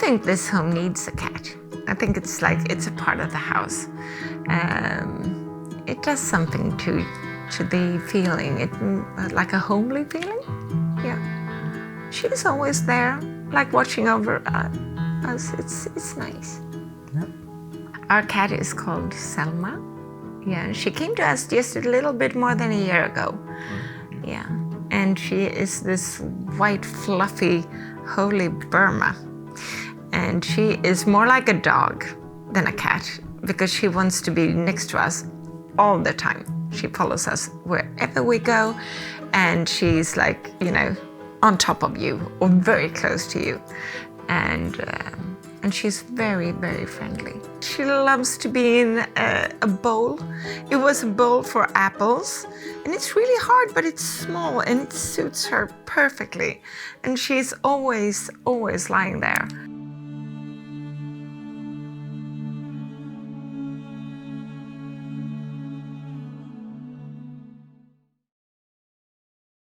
think this home needs a cat. I think it's a part of the house. It does something to the feeling, like a homely feeling. Yeah, she's always there, like watching over us. It's nice. Yep. Our cat is called Selma. Yeah, she came to us just a little bit more than a year ago. Yeah, and she is this white, fluffy, holy Burma. And she is more like a dog than a cat because she wants to be next to us all the time. She follows us wherever we go, and she's like, on top of you or very close to you. And she's very, very friendly. She loves to be in a bowl. It was a bowl for apples, and it's really hard, but it's small and it suits her perfectly. And she's always, always lying there.